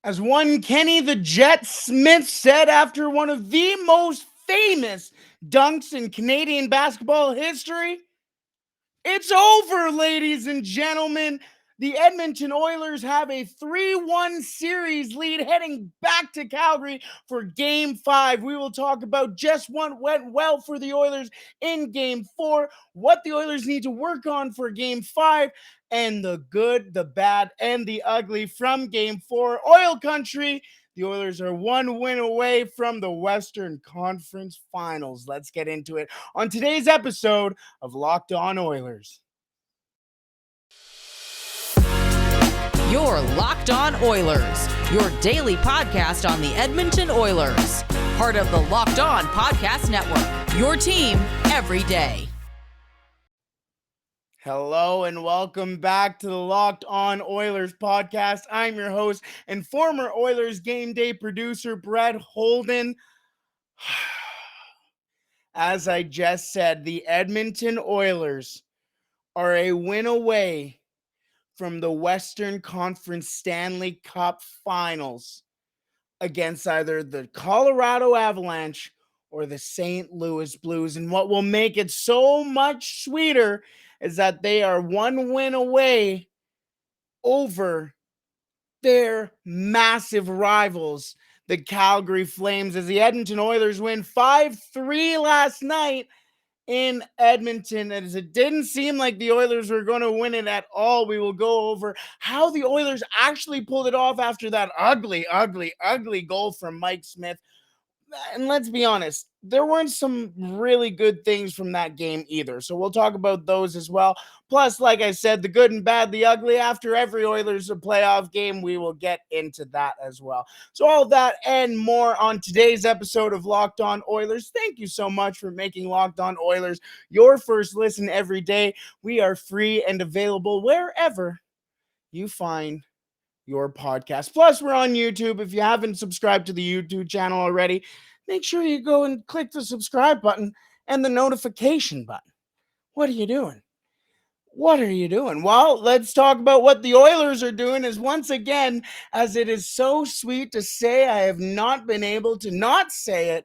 As one Kenny the Jet Smith said after one of the most famous dunks in Canadian basketball history, it's over, ladies and gentlemen. The Edmonton Oilers have a 3-1 series lead heading back to Calgary for Game 5. We will talk about just what went well for the Oilers in Game 4, what the Oilers need to work on for Game 5, and the good, the bad, and the ugly from Game 4. Oil Country, the Oilers are one win away from the Western Conference Finals. Let's get into it on today's episode of Locked On Oilers. You're Locked On Oilers, your daily podcast on the Edmonton Oilers. Part of the Locked On Podcast Network, your team every day. Hello and welcome back to the Locked On Oilers podcast. I'm your host and former Oilers game day producer, Brett Holden. As I just said, the Edmonton Oilers are a win away from the Western Conference Stanley Cup Finals against either the Colorado Avalanche or the St. Louis Blues. And what will make it so much sweeter is that they are one win away over their massive rivals, the Calgary Flames, as the Edmonton Oilers win 5-3 last night in Edmonton. As it didn't seem like the Oilers were going to win it at all. We will go over how the Oilers actually pulled it off after that ugly goal from Mike Smith. And let's be honest, there weren't some really good things from that game either. So we'll talk about those as well. Plus, like I said, the good and bad, the ugly. After every Oilers playoff game, we will get into that as well. So all that and more on today's episode of Locked On Oilers. Thank you so much for making Locked On Oilers your first listen every day. We are free and available wherever you find your podcast. Plus, we're on YouTube. If you haven't subscribed to the YouTube channel already, make sure you go and click the subscribe button and the notification button. What are you doing? What are you doing? Well, let's talk about what the Oilers are doing. Is once again, as it is so sweet to say, I have not been able to not say it,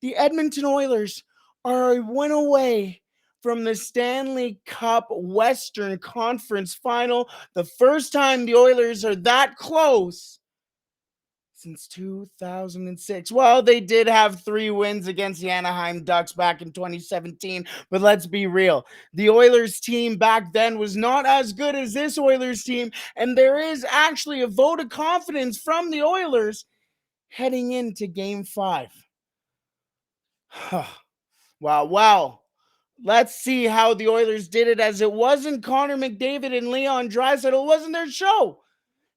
the Edmonton Oilers are a win away from the Stanley Cup Western Conference Final. The first time the Oilers are that close since 2006. Well, they did have 3 wins against the Anaheim Ducks back in 2017, but let's be real. The Oilers team back then was not as good as this Oilers team, and there is actually a vote of confidence from the Oilers heading into Game 5. Wow. Let's see how the Oilers did it, as it wasn't Connor McDavid and Leon Draisaitl. It wasn't their show.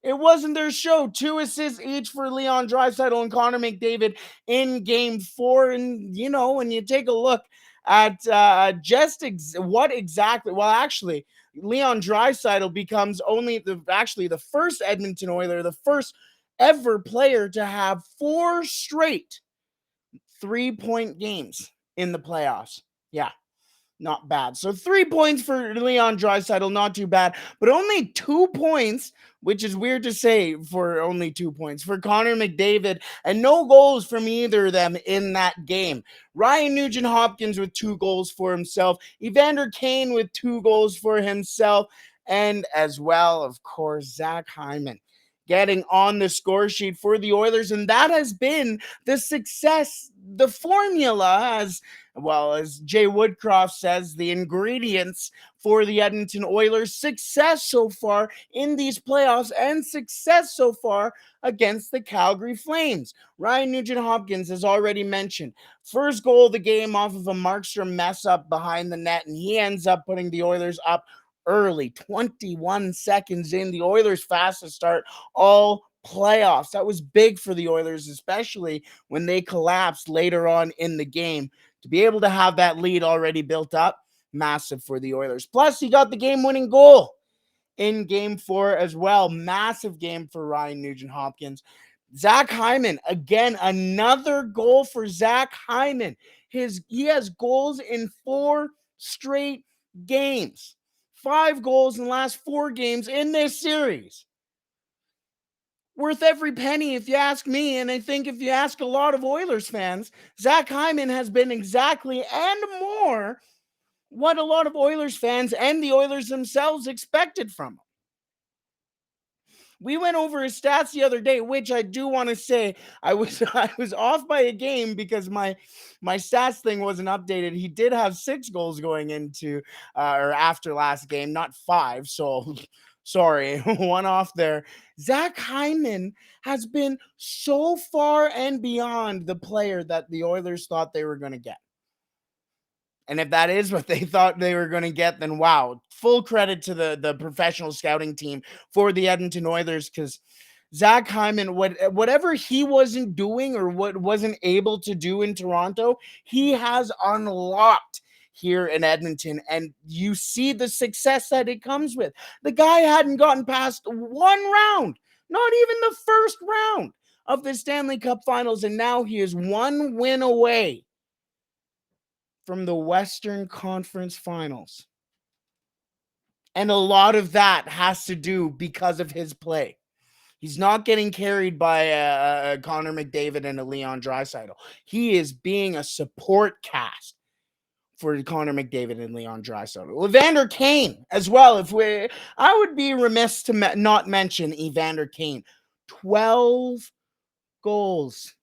It wasn't their show. 2 assists each for Leon Draisaitl and Connor McDavid in Game 4. And, you know, when you take a look at what exactly, well, actually, Leon Draisaitl becomes the first Edmonton Oiler, the first ever player to have 4 straight 3-point games in the playoffs. Yeah, not bad. So 3 points for Leon Draisaitl, not too bad, but only 2 points, which is weird to say for only 2 points, for Connor McDavid, and no goals from either of them in that game. Ryan Nugent-Hopkins with 2 goals for himself, Evander Kane with 2 goals for himself, and as well, of course, Zach Hyman getting on the score sheet for the Oilers, and that has been the success, the formula, as well as Jay Woodcroft says, the ingredients for the Edmonton Oilers' success so far in these playoffs and success so far against the Calgary Flames. Ryan Nugent-Hopkins has already mentioned, first goal of the game off of a Markstrom mess up behind the net, and he ends up putting the Oilers up early, 21 seconds in, the Oilers' fastest start all playoffs. That was big for the Oilers, especially when they collapsed later on in the game. To be able to have that lead already built up, massive for the Oilers. Plus, he got the game-winning goal in Game 4 as well. Massive game for Ryan Nugent-Hopkins. Zach Hyman, again, another goal for Zach Hyman. He has goals in 4 straight games. 5 goals in the last 4 games in this series. worth every penny if you ask me, and I think if you ask a lot of Oilers fans, Zach Hyman has been exactly and more what a lot of Oilers fans and the Oilers themselves expected from him. We went over his stats the other day, which I do want to say I was I was off by a game because my stats thing wasn't updated. He did have 6 goals going into or after last game, not 5. So sorry, one off there. Zach Hyman has been so far and beyond the player that the Oilers thought they were going to get. And if that is what they thought they were going to get, then wow, full credit to the professional scouting team for the Edmonton Oilers, because Zach Hyman, whatever he wasn't doing or what wasn't able to do in Toronto, he has unlocked here in Edmonton. And you see the success that it comes with. The guy hadn't gotten past one round, not even the first round of the Stanley Cup Finals. And now he is one win away from the Western Conference Finals. And a lot of that has to do because of his play. He's not getting carried by Connor McDavid and a Leon Draisaitl. He is being a support cast for Connor McDavid and Leon Draisaitl. Evander Kane as well. I would be remiss to not mention Evander Kane. 12 goals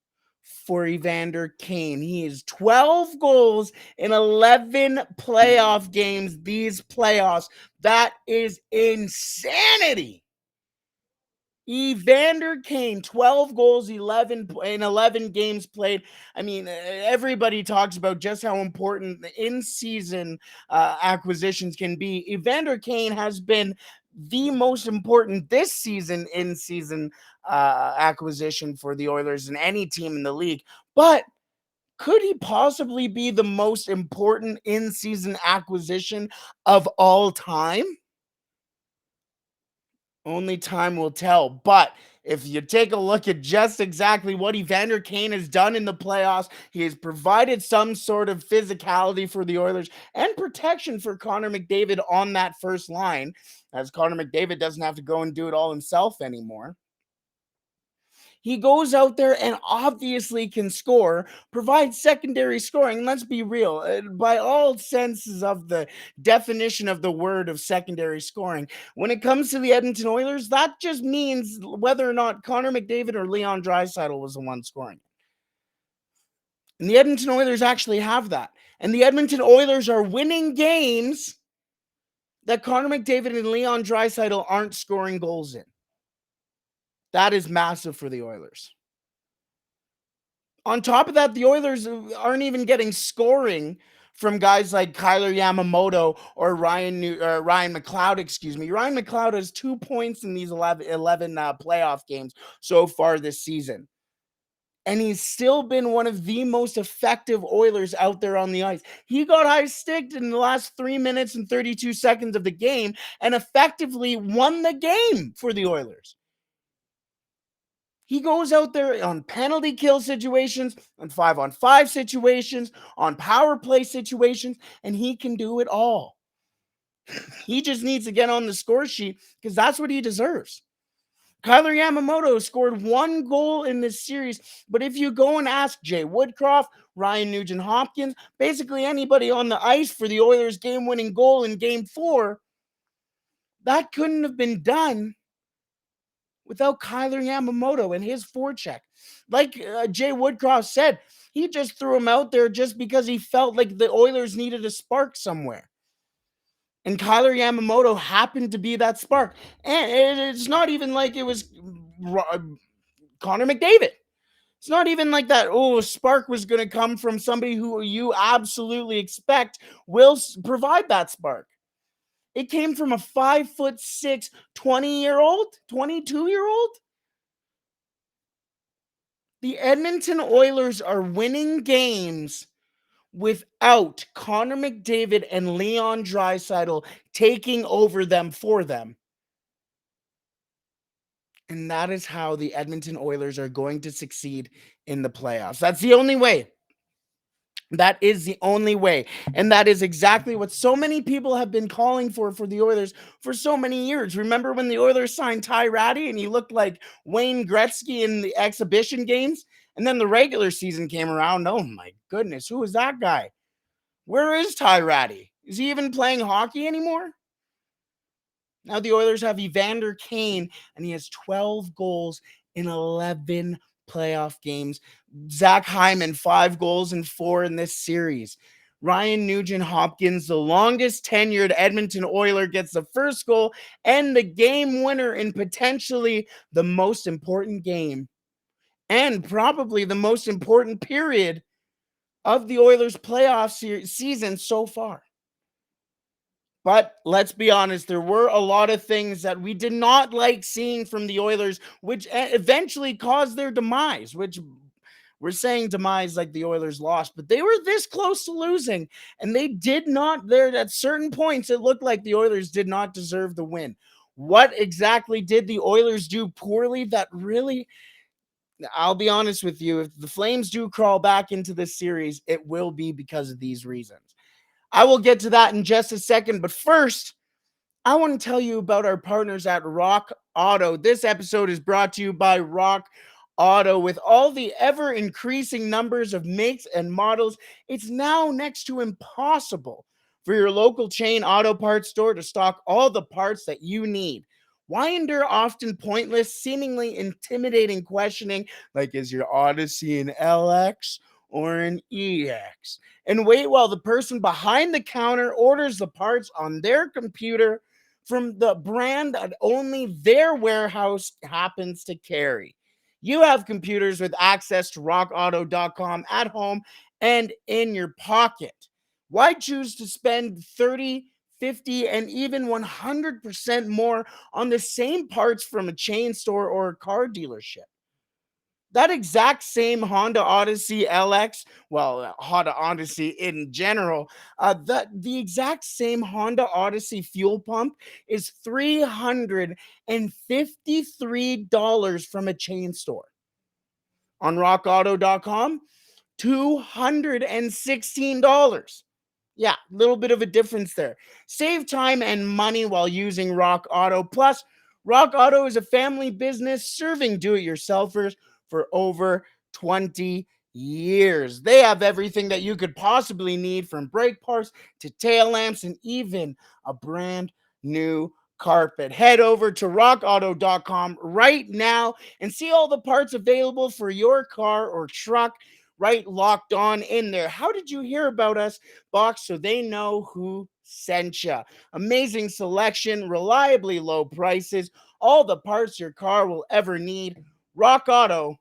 for Evander Kane. He is 12 goals in 11 playoff games. These playoffs, that is insanity. Evander Kane, 12 goals, 11 in 11 games played. I mean, everybody talks about just how important the in-season acquisitions can be. Evander Kane has been the most important this season in-season acquisition for the Oilers and any team in the league. But could he possibly be the most important in-season acquisition of all time? Only time will tell. But if you take a look at just exactly what Evander Kane has done in the playoffs, he has provided some sort of physicality for the Oilers and protection for Connor McDavid on that first line, as Connor McDavid doesn't have to go and do it all himself anymore. He goes out there and obviously can score, provide secondary scoring. Let's be real. By all senses of the definition of the word of secondary scoring, when it comes to the Edmonton Oilers, that just means whether or not Connor McDavid or Leon Draisaitl was the one scoring. And the Edmonton Oilers actually have that. And the Edmonton Oilers are winning games that Connor McDavid and Leon Draisaitl aren't scoring goals in. That is massive for the Oilers. On top of that, the Oilers aren't even getting scoring from guys like Kyler Yamamoto or Ryan McLeod, excuse me. Ryan McLeod has 2 points in these 11 playoff games so far this season. And he's still been one of the most effective Oilers out there on the ice. He got high-sticked in the last 3 minutes and 32 seconds of the game and effectively won the game for the Oilers. He goes out there on penalty kill situations, on 5-on-5 situations, on power play situations, and he can do it all. He just needs to get on the score sheet because that's what he deserves. Kyler Yamamoto scored 1 goal in this series, but if you go and ask Jay Woodcroft, Ryan Nugent-Hopkins, basically anybody on the ice for the Oilers' game-winning goal in Game 4, that couldn't have been done without Kyler Yamamoto and his forecheck. Like Jay Woodcroft said, he just threw him out there just because he felt like the Oilers needed a spark somewhere. And Kyler Yamamoto happened to be that spark. And it's not even like it was Connor McDavid. It's not even like that, spark was going to come from somebody who you absolutely expect will provide that spark. It came from a 5'6", 20-year-old, 22-year-old. The Edmonton Oilers are winning games without Connor McDavid and Leon Draisaitl taking over them for them. And that is how the Edmonton Oilers are going to succeed in the playoffs. That's the only way. That is the only way. And that is exactly what so many people have been calling for the Oilers for so many years. Remember when the Oilers signed Ty Ratty and he looked like Wayne Gretzky in the exhibition games? And then the regular season came around. Oh my goodness, who is that guy? Where is Ty Ratty? Is he even playing hockey anymore? Now the Oilers have Evander Kane, and he has 12 goals in 11 playoff games. Zach Hyman, 5 goals and 4 in this series. Ryan Nugent Hopkins, the longest tenured Edmonton Oiler, gets the first goal and the game winner in potentially the most important game and probably the most important period of the Oilers' playoff season so far. But let's be honest, there were a lot of things that we did not like seeing from the Oilers, which eventually caused their demise, which we're saying demise like the Oilers lost, but they were this close to losing. And they did not, there at certain points, it looked like the Oilers did not deserve the win. What exactly did the Oilers do poorly that really, I'll be honest with you, if the Flames do crawl back into this series, it will be because of these reasons. I will get to that in just a second, but first, I want to tell you about our partners at Rock Auto. This episode is brought to you by Rock Auto. With all the ever increasing numbers of makes and models, it's now next to impossible for your local chain auto parts store to stock all the parts that you need. Why endure often pointless, seemingly intimidating questioning like, is your Odyssey an LX or an EX? And wait while the person behind the counter orders the parts on their computer from the brand that only their warehouse happens to carry. You have computers with access to rockauto.com at home and in your pocket. Why choose to spend 30, 50, and even 100% more on the same parts from a chain store or a car dealership? That exact same Honda Odyssey LX, well, Honda Odyssey in general, the exact same Honda Odyssey fuel pump is $353 from a chain store. On rockauto.com, $216. Yeah, a little bit of a difference there. Save time and money while using Rock Auto. Plus, Rock Auto is a family business serving do-it-yourselfers for over 20 years. They have everything that you could possibly need, from brake parts to tail lamps and even a brand new carpet. Head over to rockauto.com right now and see all the parts available for your car or truck right locked on in there. How did you hear about us box so they know who sent you? Amazing selection, reliably low prices, all the parts your car will ever need. rockauto.com.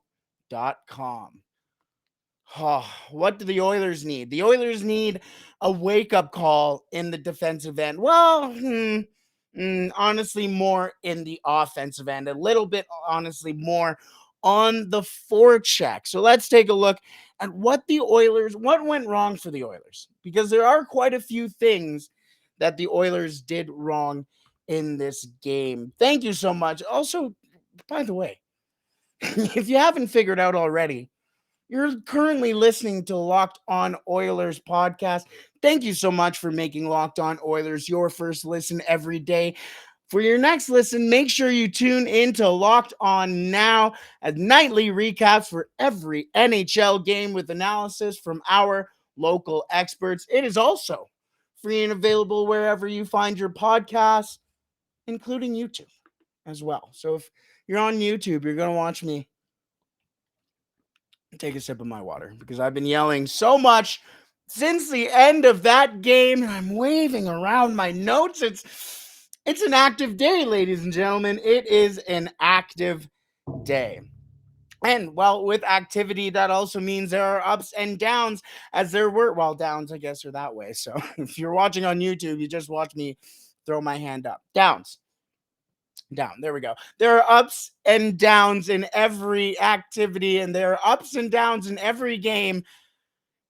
Oh, what do the Oilers need? The Oilers need a wake-up call in the defensive end. Well, honestly, more in the offensive end. A little bit, honestly, more on the forecheck. So let's take a look at what went wrong for the Oilers, because there are quite a few things that the Oilers did wrong in this game. Thank you so much. Also, by the way, if you haven't figured out already, you're currently listening to Locked On Oilers podcast. Thank you so much for making Locked On Oilers your first listen every day. For your next listen, make sure you tune in to Locked On Now, a nightly recaps for every NHL game with analysis from our local experts. It is also free and available wherever you find your podcasts, including YouTube as well. So if you're on YouTube, you're going to watch me take a sip of my water because I've been yelling so much since the end of that game, and I'm waving around my notes. It's an active day, ladies and gentlemen. It is an active day. And well, with activity, that also means there are ups and downs, as there were. Well, downs, I guess, are that way. So if you're watching on YouTube, you just watch me throw my hand up. Downs. Down. There we go. There are ups and downs in every activity, and there are ups and downs in every game.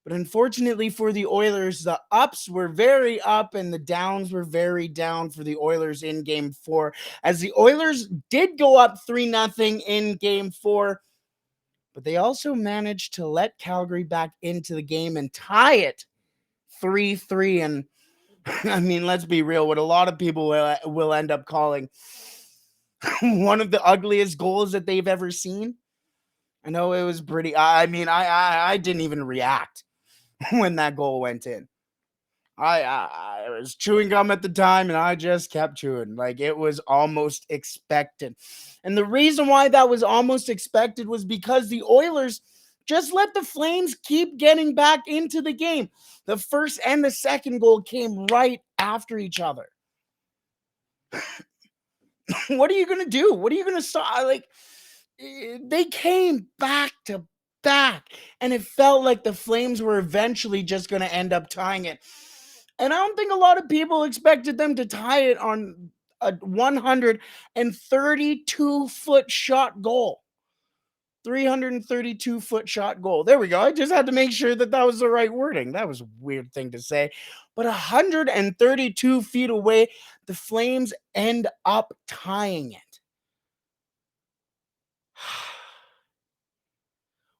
But unfortunately for the Oilers, the ups were very up and the downs were very down for the Oilers in game 4. As the Oilers did go up 3-0 in game 4, but they also managed to let Calgary back into the game and tie it 3-3. And I mean, let's be real, what a lot of people will end up calling one of the ugliest goals that they've ever seen. I know it was pretty. I mean, I didn't even react when that goal went in. I was chewing gum at the time, and I just kept chewing. Like, it was almost expected. And the reason why that was almost expected was because the Oilers just let the Flames keep getting back into the game. The first and the second goal came right after each other. What are you going to do? What are you going to stop? Like, they came back to back, and it felt like the Flames were eventually just going to end up tying it. And I don't think a lot of people expected them to tie it on a 132-foot shot goal. 332-foot shot goal. There we go. I just had to make sure that was the right wording. That was a weird thing to say. But 132 feet away, the Flames end up tying it.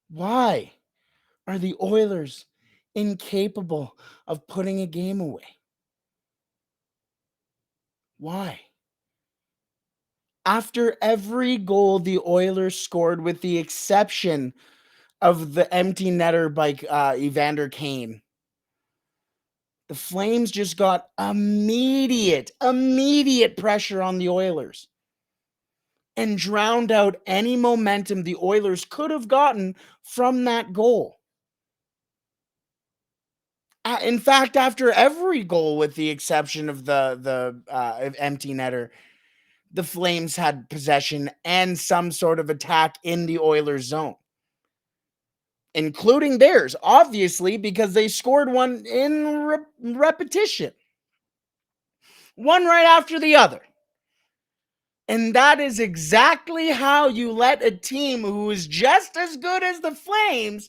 Why are the Oilers incapable of putting a game away? Why? After every goal the Oilers scored, with the exception of the empty netter by Evander Kane, the Flames just got immediate pressure on the Oilers and drowned out any momentum the Oilers could have gotten from that goal. In fact, after every goal, with the exception of the empty netter, the Flames had possession and some sort of attack in the Oilers' zone, including theirs, obviously, because they scored one in repetition, one right after the other. And that is exactly how you let a team who is just as good as the Flames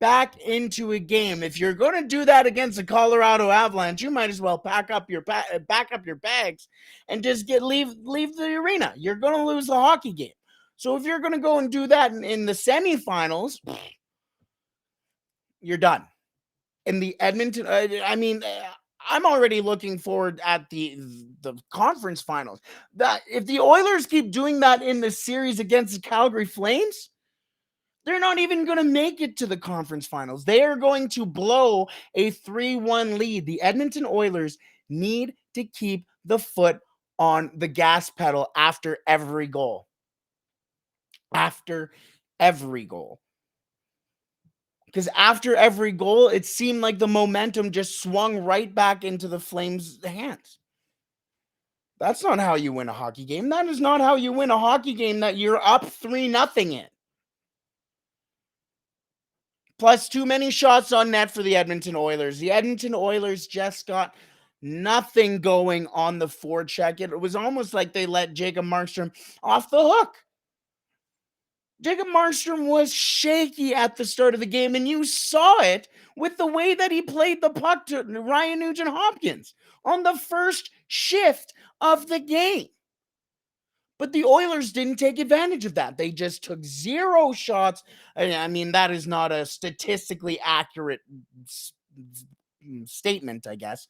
back into a game. If you're going to do that against the Colorado Avalanche, you might as well back up your bags and just leave the arena. You're going to lose the hockey game. So if you're going to go and do that in the semifinals, you're done. In the Edmonton, I'm already looking forward at the conference finals. That if the Oilers keep doing that in the series against the Calgary Flames, they're not even going to make it to the conference finals. They are going to blow a 3-1 lead. The Edmonton Oilers need to keep the foot on the gas pedal after every goal. After every goal. Because after every goal, it seemed like the momentum just swung right back into the Flames' hands. That's not how you win a hockey game. That is not how you win a hockey game that you're up 3-0 in. Plus, too many shots on net for the Edmonton Oilers. The Edmonton Oilers just got nothing going on the forecheck. It was almost like they let Jacob Markstrom off the hook. Jacob Markstrom was shaky at the start of the game, and you saw it with the way that he played the puck to Ryan Nugent-Hopkins on the first shift of the game. But the Oilers didn't take advantage of that. They just took 0 shots. I mean, that is not a statistically accurate statement, I guess.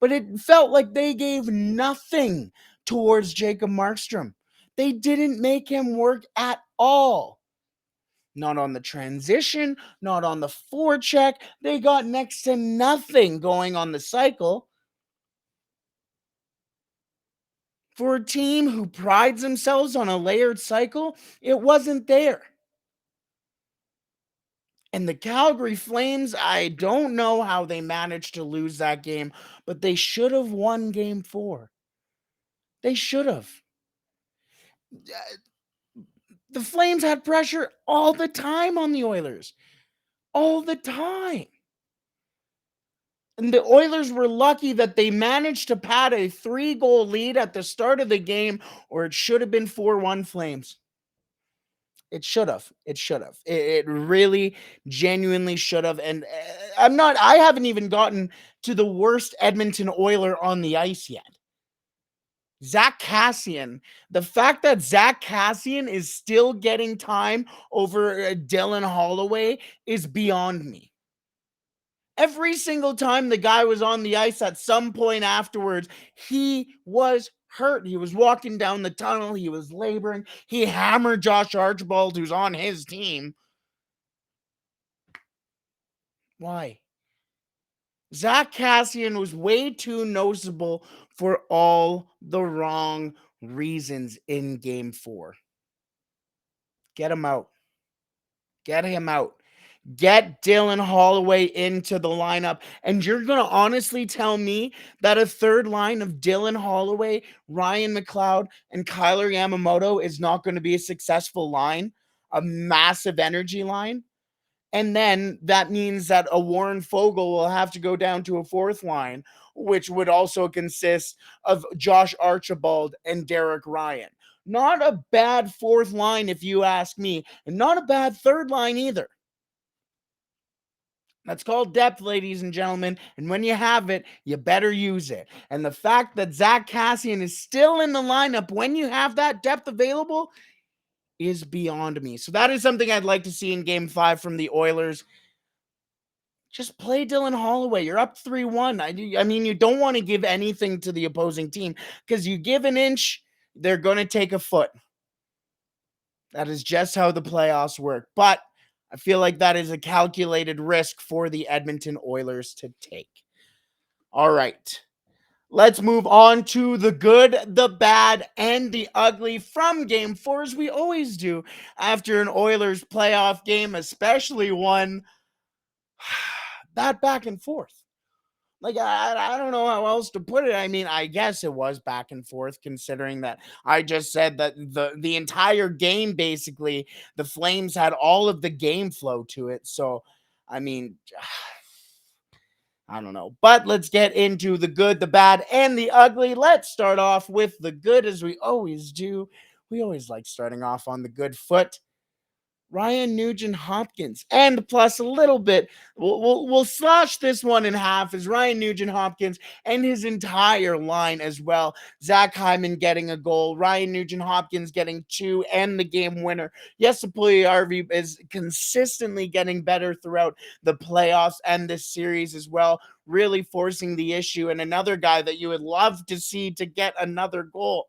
But it felt like they gave nothing towards Jacob Markstrom. They didn't make him work at all. Not on the transition, not on the forecheck. They got next to nothing going on the cycle. For a team who prides themselves on a layered cycle, it wasn't there. And the Calgary Flames, I don't know how they managed to lose that game, but they should have won game 4. They should have. The Flames had pressure all the time on the Oilers. All the time. And the Oilers were lucky that they managed to pad a 3-goal lead at the start of the game, or it should have been 4-1 Flames. It should have. It really, genuinely should have. And I haven't even gotten to the worst Edmonton Oiler on the ice yet. Zach Kassian. The fact that Zach Kassian is still getting time over Dylan Holloway is beyond me. Every single time the guy was on the ice at some point afterwards, he was hurt. He was walking down the tunnel. He was laboring. He hammered Josh Archibald, who's on his team. Why? Zach Kassian was way too noticeable for all the wrong reasons in game 4. Get him out. Get him out. Get Dylan Holloway into the lineup. And you're going to honestly tell me that a third line of Dylan Holloway, Ryan McLeod, and Kyler Yamamoto is not going to be a successful line, a massive energy line? And then that means that a Warren Fogle will have to go down to a fourth line, which would also consist of Josh Archibald and Derek Ryan. Not a bad fourth line, if you ask me, and not a bad third line either. That's called depth, ladies and gentlemen. And when you have it, you better use it. And the fact that Zach Kassian is still in the lineup when you have that depth available is beyond me. So that is something I'd like to see in game 5 from the Oilers. Just play Dylan Holloway. You're up 3-1. I mean, you don't want to give anything to the opposing team, because you give an inch, they're going to take a foot. That is just how the playoffs work. But I feel like that is a calculated risk for the Edmonton Oilers to take. All right. Let's move on to the good, the bad, and the ugly from game 4, as we always do after an Oilers playoff game, especially one that back and forth. Like, I don't know how else to put it. I mean, I guess it was back and forth, considering that I just said that the entire game, basically, the Flames had all of the game flow to it. So, I mean, I don't know. But let's get into the good, the bad, and the ugly. Let's start off with the good, as we always do. We always like starting off on the good foot. Ryan Nugent-Hopkins, and plus a little bit, we'll slash this one in half, as Ryan Nugent-Hopkins and his entire line as well. Zach Hyman getting a goal, Ryan Nugent-Hopkins getting 2 and the game winner. Yes, Puljujärvi is consistently getting better throughout the playoffs and this series as well, really forcing the issue, and another guy that you would love to see to get another goal.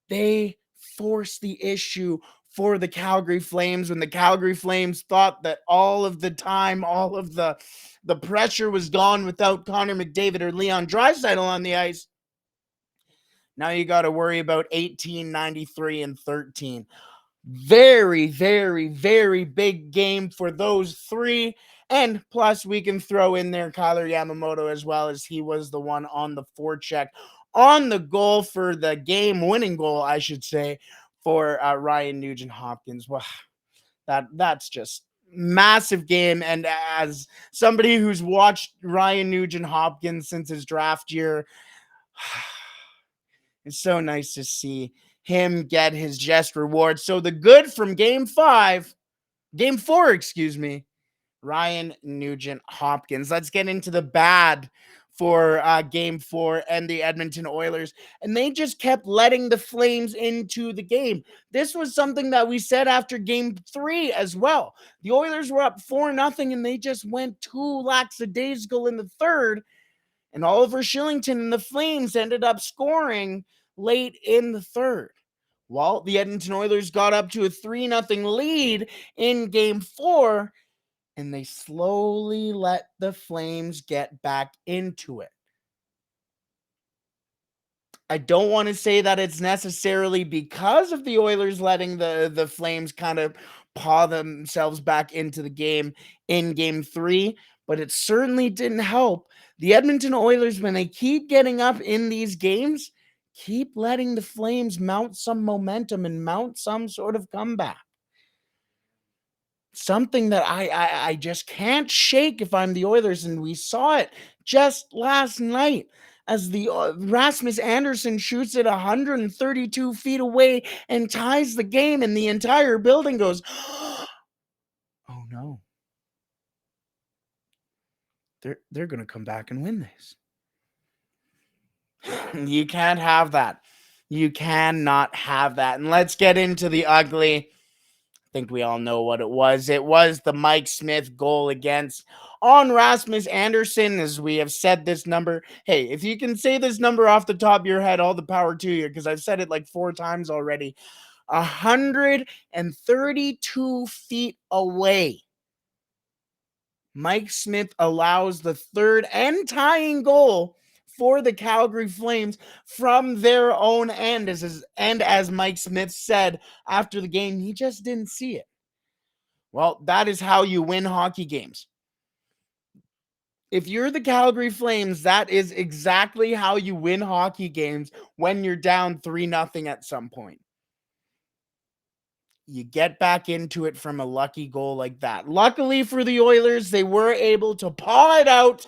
They force the issue for the Calgary Flames when the Calgary Flames thought that all of the time, all of the pressure was gone without Connor McDavid or Leon Draisaitl on the ice. Now you got to worry about 18, 93, and 13. Very, very, very big game for those three. And plus, we can throw in there Kyler Yamamoto as well, as he was the one on the forecheck on the goal for the game-winning goal, I should say, for Ryan Nugent-Hopkins. Well, that's just massive game. And as somebody who's watched Ryan Nugent-Hopkins since his draft year, it's so nice to see him get his just reward. So the good from game 4, Ryan Nugent-Hopkins. Let's get into the bad for game 4 and the Edmonton Oilers. And they just kept letting the Flames into the game. This was something that we said after game 3 as well. The Oilers were up 4-0, and they just went too lackadaisical in the third. And Oliver Shillington and the Flames ended up scoring late in the third. Well, the Edmonton Oilers got up to a 3-0 lead in game 4, and they slowly let the Flames get back into it. I don't want to say that it's necessarily because of the Oilers letting the Flames kind of paw themselves back into the game in game 3, but it certainly didn't help. The Edmonton Oilers, when they keep getting up in these games, keep letting the Flames mount some momentum and mount some sort of comeback. Something that I just can't shake if I'm the Oilers, and we saw it just last night as the Rasmus Anderson shoots it 132 feet away and ties the game, and the entire building goes, oh no. They're going to come back and win this. You can't have that. You cannot have that. And let's get into the ugly. I think we all know what it was. It was the Mike Smith goal against on Rasmus Anderson, as we have said this number. Hey, if you can say this number off the top of your head, all the power to you, because I've said it like 4 times already. 132 feet away, Mike Smith allows the third and tying goal for the Calgary Flames from their own end. As Mike Smith said after the game, he just didn't see it. Well, that is how you win hockey games. If you're the Calgary Flames, that is exactly how you win hockey games when you're down 3-0 at some point. You get back into it from a lucky goal like that. Luckily for the Oilers, they were able to paw it out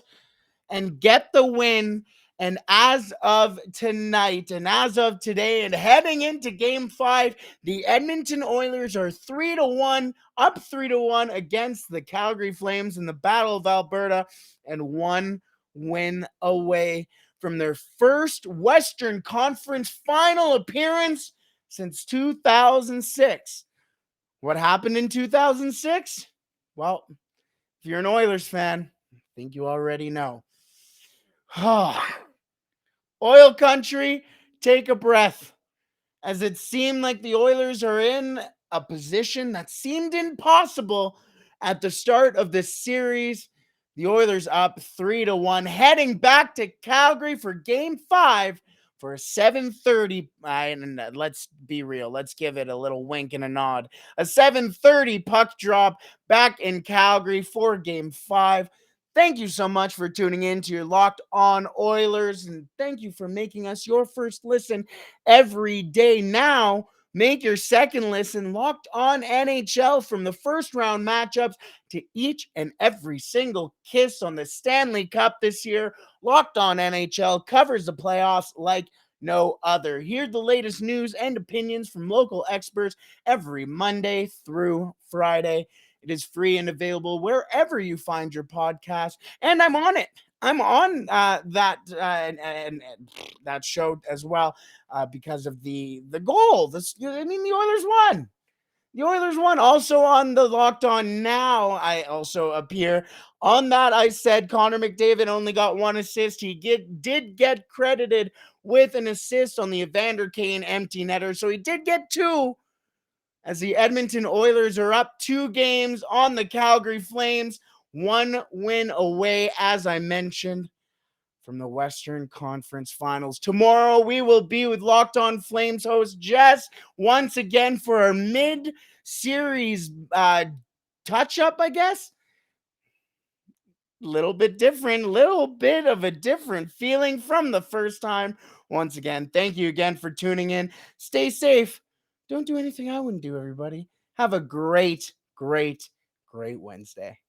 and get the win. And as of tonight, and as of today, and heading into Game 5, the Edmonton Oilers are 3-1, up 3-1 against the Calgary Flames in the Battle of Alberta, and 1 win away from their first Western Conference final appearance since 2006. What happened in 2006? Well, if you're an Oilers fan, I think you already know. Oil country, take a breath, as it seemed like the Oilers are in a position that seemed impossible at the start of this series. The Oilers up 3-1, heading back to Calgary for Game 5 for a 7:30. And let's be real. Let's give it a little wink and a nod. A 7:30 puck drop back in Calgary for Game 5. Thank you so much for tuning in to your Locked On Oilers, and thank you for making us your first listen every day. Now, make your second listen Locked On NHL, from the first round matchups to each and every single kiss on the Stanley Cup this year. Locked On NHL covers the playoffs like no other. Hear the latest news and opinions from local experts every Monday through Friday. It is free and available wherever you find your podcast, and I'm on it. I'm on that show as well because of the goal. The Oilers won. The Oilers won. Also on the Locked On Now, I also appear on that. I said Connor McDavid only got 1 assist. He did get credited with an assist on the Evander Kane empty netter, so he did get 2. As the Edmonton Oilers are up 2 games on the Calgary Flames, 1 win away, as I mentioned, from the Western Conference Finals. Tomorrow, we will be with Locked On Flames host Jess once again for our mid-series touch-up, I guess. Little bit of a different feeling from the first time. Once again, thank you again for tuning in. Stay safe. Don't do anything I wouldn't do, everybody. Have a great Wednesday.